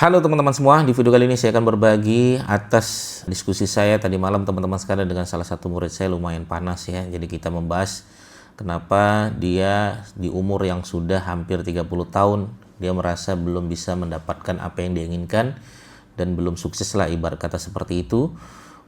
Halo teman-teman semua, di video kali ini saya akan berbagi atas diskusi saya tadi malam teman-teman sekalian dengan salah satu murid saya. Lumayan panas ya, jadi kita membahas kenapa dia di umur yang sudah hampir 30 tahun dia merasa belum bisa mendapatkan apa yang diinginkan dan belum sukses lah, ibarat kata seperti itu.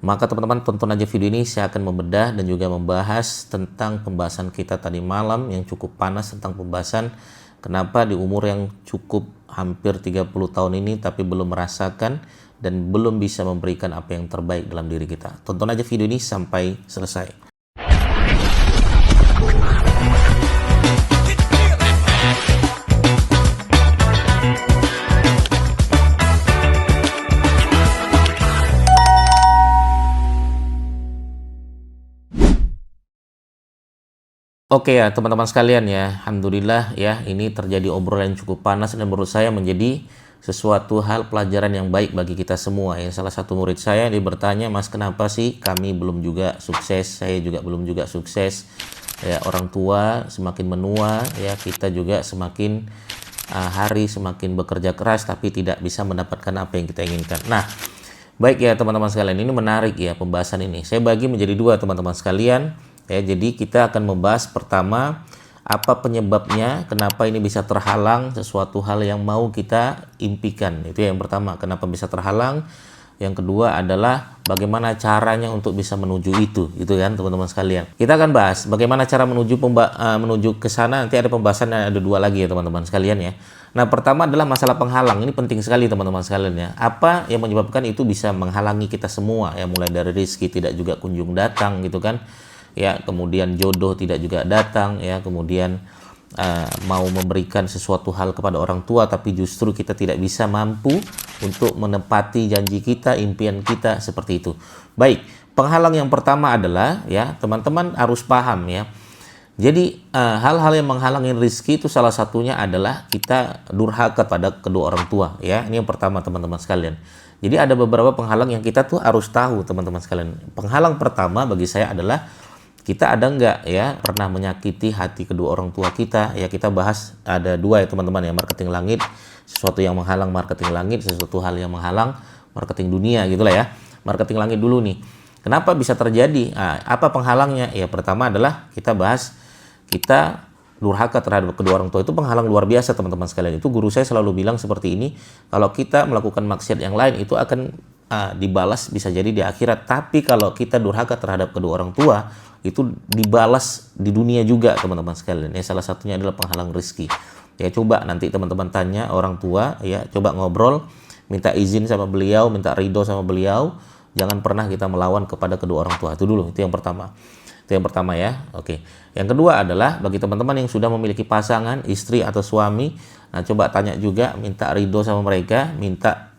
Maka teman-teman tonton aja video ini, saya akan membedah dan juga membahas tentang pembahasan kita tadi malam yang cukup panas, tentang pembahasan kenapa di umur yang cukup hampir 30 tahun ini tapi belum merasakan dan belum bisa memberikan apa yang terbaik dalam diri kita. Tonton aja video ini sampai selesai. Oke ya teman-teman sekalian ya, alhamdulillah ya, ini terjadi obrolan yang cukup panas dan menurut saya menjadi sesuatu hal pelajaran yang baik bagi kita semua ya. Salah satu murid saya dia bertanya, "Mas, kenapa sih kami belum juga sukses? Saya juga belum juga sukses. Ya, orang tua semakin menua ya, kita juga semakin hari semakin bekerja keras tapi tidak bisa mendapatkan apa yang kita inginkan." Nah, baik ya teman-teman sekalian, ini menarik ya pembahasan ini. Saya bagi menjadi dua teman-teman sekalian. Ya, jadi kita akan membahas pertama apa penyebabnya, kenapa ini bisa terhalang sesuatu hal yang mau kita impikan. Itu yang pertama, kenapa bisa terhalang. Yang kedua adalah bagaimana caranya untuk bisa menuju itu kan teman-teman sekalian. Kita akan bahas bagaimana cara menuju ke sana. Nanti ada pembahasan, ada dua lagi ya teman-teman sekalian ya. Nah, pertama adalah masalah penghalang. Ini penting sekali teman-teman sekalian ya. Apa yang menyebabkan itu bisa menghalangi kita semua ya, mulai dari rezeki tidak juga kunjung datang gitu kan. Ya, kemudian jodoh tidak juga datang ya, kemudian mau memberikan sesuatu hal kepada orang tua tapi justru kita tidak bisa mampu untuk menepati janji kita, impian kita, seperti itu. Baik, penghalang yang pertama adalah ya, teman-teman harus paham ya. Jadi hal-hal yang menghalangi rezeki itu salah satunya adalah kita durhaka pada kedua orang tua ya. Ini yang pertama teman-teman sekalian. Jadi ada beberapa penghalang yang kita tuh harus tahu teman-teman sekalian. Penghalang pertama bagi saya adalah kita ada nggak ya pernah menyakiti hati kedua orang tua kita ya. Kita bahas ada dua ya teman-teman ya, marketing langit, sesuatu yang menghalang marketing langit, sesuatu hal yang menghalang marketing dunia gitulah ya. Marketing langit dulu nih, kenapa bisa terjadi, apa penghalangnya ya. Pertama adalah kita bahas kita durhaka terhadap kedua orang tua. Itu penghalang luar biasa teman-teman sekalian. Itu guru saya selalu bilang seperti ini, kalau kita melakukan maksiat yang lain itu akan dibalas bisa jadi di akhirat, tapi kalau kita durhaka terhadap kedua orang tua itu dibalas di dunia juga teman-teman sekalian ya. Salah satunya adalah penghalang rezeki ya. Coba nanti teman-teman tanya orang tua ya, coba ngobrol, minta izin sama beliau, minta ridho sama beliau, jangan pernah kita melawan kepada kedua orang tua. Itu dulu, itu yang pertama. Itu yang pertama ya. Oke. Yang kedua adalah bagi teman-teman yang sudah memiliki pasangan, istri atau suami, nah coba tanya juga, minta ridho sama mereka, minta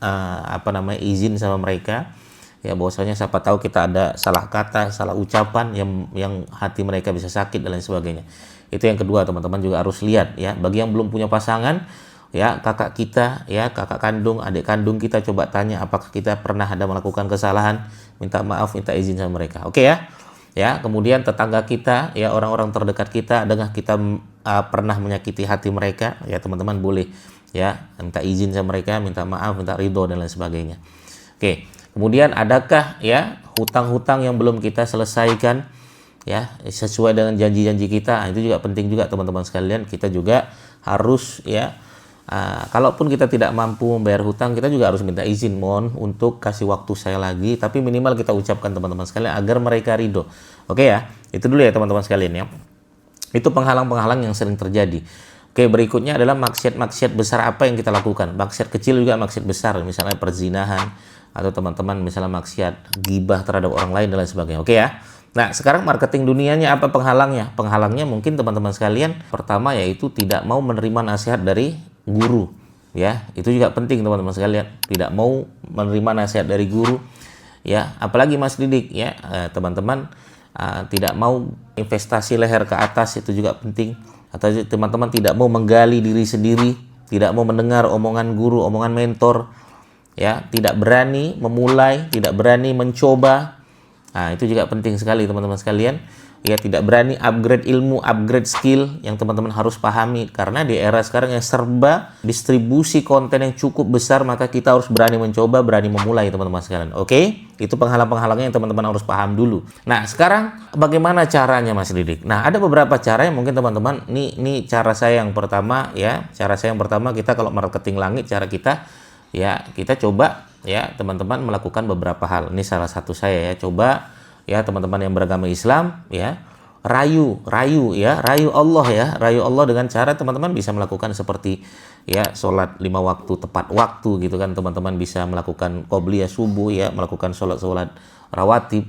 izin sama mereka ya, bahwasanya siapa tahu kita ada salah kata, salah ucapan yang hati mereka bisa sakit dan lain sebagainya. Itu yang kedua teman-teman juga harus lihat ya. Bagi yang belum punya pasangan ya, kakak kita ya, kakak kandung, adik kandung kita, coba tanya apakah kita pernah ada melakukan kesalahan, minta maaf, minta izin sama mereka. Oke ya. Ya, kemudian tetangga kita ya, orang-orang terdekat kita, dengan kita pernah menyakiti hati mereka ya, teman-teman boleh ya minta izin sama mereka, minta maaf, minta ridho dan lain sebagainya. Oke, kemudian adakah ya hutang-hutang yang belum kita selesaikan ya sesuai dengan janji-janji kita. Nah, itu juga penting juga teman-teman sekalian. Kita juga harus ya, kalaupun kita tidak mampu membayar hutang, kita juga harus minta izin, mohon untuk kasih waktu saya lagi, tapi minimal kita ucapkan teman-teman sekalian agar mereka ridho. Oke ya, itu dulu ya teman-teman sekalian ya. Itu penghalang-penghalang yang sering terjadi. Oke, berikutnya adalah maksiat-maksiat besar apa yang kita lakukan. Maksiat kecil juga maksiat besar, misalnya perzinahan, atau teman-teman misalnya maksiat gibah terhadap orang lain dan lain sebagainya. Oke ya. Nah, sekarang marketing dunianya apa penghalangnya? Penghalangnya mungkin teman-teman sekalian, pertama yaitu tidak mau menerima nasihat dari guru ya. Itu juga penting teman-teman sekalian, tidak mau menerima nasihat dari guru ya, apalagi Mas Didik ya, teman-teman tidak mau investasi leher ke atas, itu juga penting. Atau teman-teman tidak mau menggali diri sendiri, tidak mau mendengar omongan guru, omongan mentor ya, tidak berani memulai, tidak berani mencoba. Nah, itu juga penting sekali teman-teman sekalian. ya tidak berani upgrade ilmu, upgrade skill yang teman-teman harus pahami. Karena di era sekarang yang serba distribusi konten yang cukup besar, maka kita harus berani mencoba, berani memulai teman-teman sekalian. Oke? Itu penghalang-penghalangnya yang teman-teman harus paham dulu. Nah, sekarang bagaimana caranya Mas Didik? Nah, ada beberapa cara yang mungkin teman-teman, ini cara saya yang pertama ya. Cara saya yang pertama, kita kalau marketing langit, cara kita ya, kita coba ya teman-teman melakukan beberapa hal. Ini salah satu saya ya. Coba ya teman-teman yang beragama Islam ya, rayu Allah ya, rayu Allah dengan cara teman-teman bisa melakukan seperti ya sholat 5 waktu tepat waktu gitu kan, teman-teman bisa melakukan qobliyah subuh ya, melakukan sholat rawatib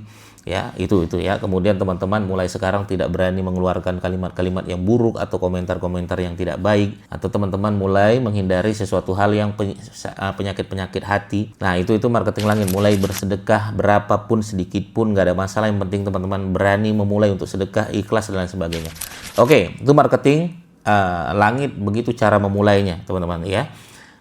ya, itu ya. Kemudian teman-teman mulai sekarang tidak berani mengeluarkan kalimat-kalimat yang buruk atau komentar-komentar yang tidak baik, atau teman-teman mulai menghindari sesuatu hal yang penyakit-penyakit hati. Nah, itu marketing langit. Mulai bersedekah berapapun, sedikit pun nggak ada masalah, yang penting teman-teman berani memulai untuk sedekah, ikhlas dan lain sebagainya. Oke, itu marketing langit, begitu cara memulainya teman-teman ya.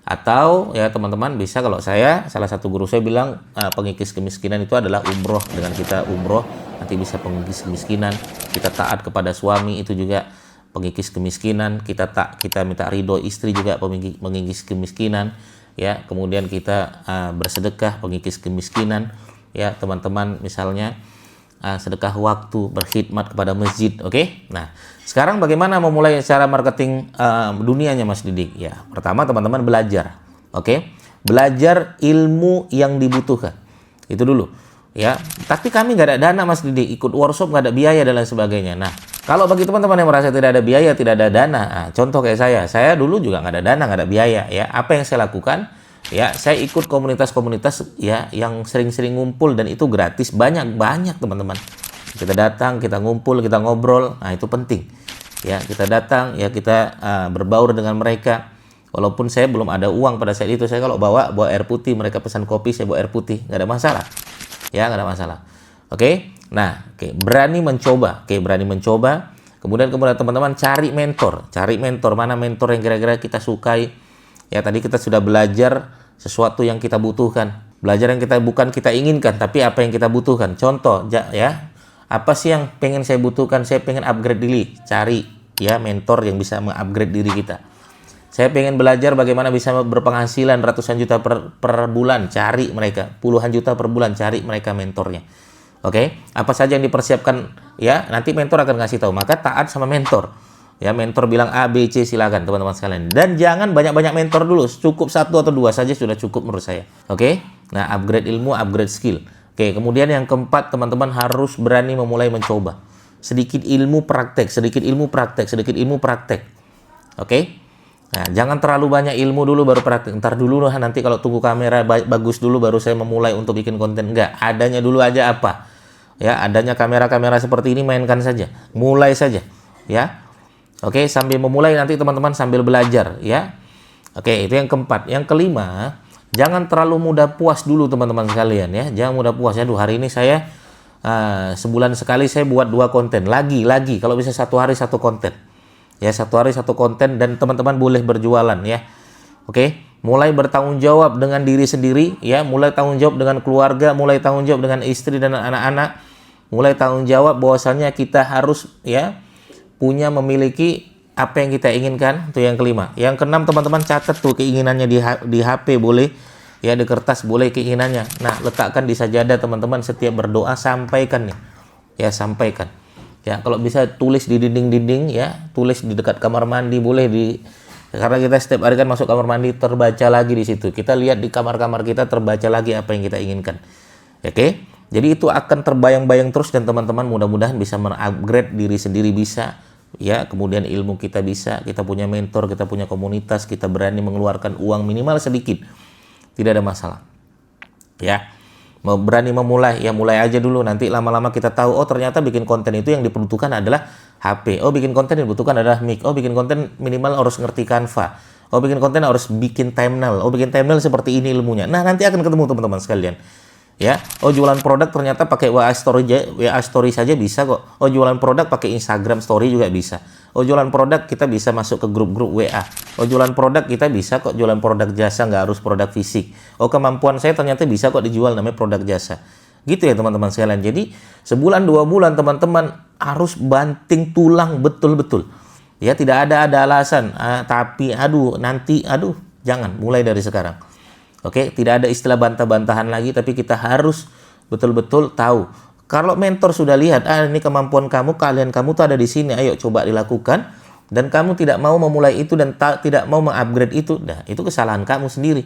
Atau ya teman-teman bisa, kalau saya, salah satu guru saya bilang pengikis kemiskinan itu adalah umroh. Dengan kita umroh nanti bisa pengikis kemiskinan. Kita taat kepada suami itu juga pengikis kemiskinan. Kita minta ridho istri juga pengikis kemiskinan ya. Kemudian kita bersedekah, pengikis kemiskinan ya teman-teman. Misalnya sedekah waktu, berkhidmat kepada masjid. Oke? Nah, sekarang bagaimana memulai cara marketing dunianya Mas Didik? Ya, pertama teman-teman belajar. Oke? Belajar ilmu yang dibutuhkan. Itu dulu. Ya, tapi kami nggak ada dana Mas Didik, ikut workshop nggak ada biaya dan lain sebagainya. Nah, kalau bagi teman-teman yang merasa tidak ada biaya, tidak ada dana, contoh kayak saya dulu juga nggak ada dana, nggak ada biaya. Ya, apa yang saya lakukan? Ya, saya ikut komunitas-komunitas ya yang sering-sering ngumpul, dan itu gratis, banyak teman-teman. Kita datang, kita ngumpul, kita ngobrol. Nah, itu penting. Ya, kita datang, ya kita berbaur dengan mereka. Walaupun saya belum ada uang pada saat itu, saya kalau bawa air putih, mereka pesan kopi, saya bawa air putih, nggak ada masalah. Ya, nggak ada masalah. Oke? Nah, berani mencoba. Berani mencoba. Kemudian teman-teman cari mentor. Mana mentor yang kira-kira kita sukai. Ya, tadi kita sudah belajar sesuatu yang kita butuhkan. Belajar yang bukan kita inginkan, tapi apa yang kita butuhkan. Contoh, ya, apa sih yang pengen saya butuhkan? Saya pengen upgrade diri. Cari ya mentor yang bisa mengupgrade diri kita. Saya pengen belajar bagaimana bisa berpenghasilan ratusan juta per bulan. Cari mereka. Puluhan juta per bulan. Cari mereka mentornya. Oke? Apa saja yang dipersiapkan, ya, nanti mentor akan ngasih tahu. Maka taat sama mentor. Ya, mentor bilang A, B, C, silakan teman-teman sekalian. Dan jangan banyak-banyak mentor dulu. Cukup 1 atau 2 saja sudah cukup menurut saya. Oke? Nah, upgrade ilmu, upgrade skill. Oke, kemudian yang keempat, teman-teman harus berani memulai mencoba. Sedikit ilmu praktek, sedikit ilmu praktek, sedikit ilmu praktek. Oke? Nah, jangan terlalu banyak ilmu dulu baru praktek. Ntar dulu lah, nanti kalau tunggu kamera bagus dulu baru saya memulai untuk bikin konten. Enggak, adanya dulu aja apa? Ya, adanya kamera-kamera seperti ini, mainkan saja. Mulai saja. Ya. Oke, sambil memulai nanti teman-teman sambil belajar ya. Oke, itu yang keempat. Yang kelima, jangan terlalu mudah puas dulu teman-teman sekalian ya. Jangan mudah puas ya. Hari ini saya sebulan sekali saya buat 2 konten. Lagi kalau bisa 1 hari 1 konten. Ya, 1 hari 1 konten, dan teman-teman boleh berjualan ya. Oke, mulai bertanggung jawab dengan diri sendiri ya, mulai tanggung jawab dengan keluarga, mulai tanggung jawab dengan istri dan anak-anak. Mulai tanggung jawab bahwasanya kita harus ya memiliki apa yang kita inginkan. Itu yang kelima. Yang keenam, teman-teman catat tuh keinginannya di HP boleh ya, di kertas boleh keinginannya. Nah, letakkan di sajadah teman-teman, setiap berdoa sampaikan nih. Ya, sampaikan. Ya, kalau bisa tulis di dinding-dinding ya, tulis di dekat kamar mandi boleh karena kita setiap hari kan masuk kamar mandi, terbaca lagi di situ. Kita lihat di kamar-kamar kita, terbaca lagi apa yang kita inginkan. Oke? Jadi itu akan terbayang-bayang terus, dan teman-teman mudah-mudahan bisa mengupgrade diri sendiri, bisa ya, kemudian ilmu kita bisa, kita punya mentor, kita punya komunitas, kita berani mengeluarkan uang minimal sedikit, tidak ada masalah ya. Berani memulai ya, mulai aja dulu, nanti lama-lama kita tahu, oh ternyata bikin konten itu yang dibutuhkan adalah HP, oh bikin konten yang dibutuhkan adalah mic, oh bikin konten minimal harus ngerti Canva, oh bikin konten harus bikin thumbnail, oh bikin thumbnail seperti ini ilmunya. Nah, nanti akan ketemu teman-teman sekalian ya. Oh, jualan produk ternyata pakai WA story saja bisa kok. Oh, jualan produk pakai Instagram story juga bisa. Oh, jualan produk kita bisa masuk ke grup-grup WA. Oh, jualan produk kita bisa kok jualan produk jasa, nggak harus produk fisik. Oh, kemampuan saya ternyata bisa kok dijual, namanya produk jasa. Gitu ya teman-teman sekalian. Jadi sebulan 2 bulan teman-teman harus banting tulang betul-betul. Ya, tidak ada alasan, tapi aduh nanti, aduh, jangan, mulai dari sekarang. Oke, tidak ada istilah bantah-bantahan lagi, tapi kita harus betul-betul tahu. Kalau mentor sudah lihat, ini kemampuan kamu, kalian kamu tuh ada di sini, ayo coba dilakukan, dan kamu tidak mau memulai itu dan tidak mau mengupgrade itu, nah itu kesalahan kamu sendiri.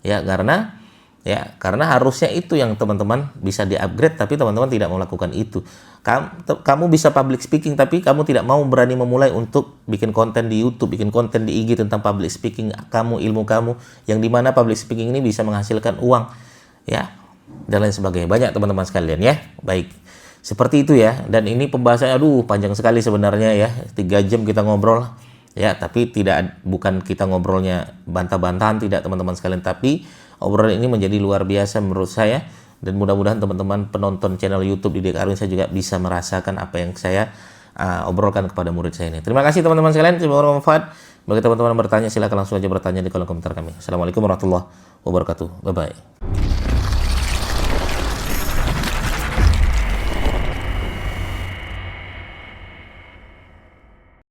Karena harusnya itu yang teman-teman bisa di-upgrade, tapi teman-teman tidak mau melakukan itu. Kamu bisa public speaking, tapi kamu tidak mau berani memulai untuk bikin konten di YouTube, bikin konten di IG tentang public speaking kamu, ilmu kamu, yang dimana public speaking ini bisa menghasilkan uang, ya, dan lain sebagainya. Banyak teman-teman sekalian ya. Baik, seperti itu ya. Dan ini pembahasannya, panjang sekali sebenarnya ya. 3 jam kita ngobrol. Ya, tapi bukan kita ngobrolnya bantah-bantahan, tidak teman-teman sekalian, tapi obrolan ini menjadi luar biasa menurut saya, dan mudah-mudahan teman-teman penonton channel YouTube Didik Arwinsyah juga bisa merasakan apa yang saya obrolkan kepada murid saya ini. Terima kasih teman-teman sekalian, semoga bermanfaat. Bagi teman-teman bertanya, silakan langsung aja bertanya di kolom komentar kami. Assalamualaikum warahmatullahi wabarakatuh. Bye bye.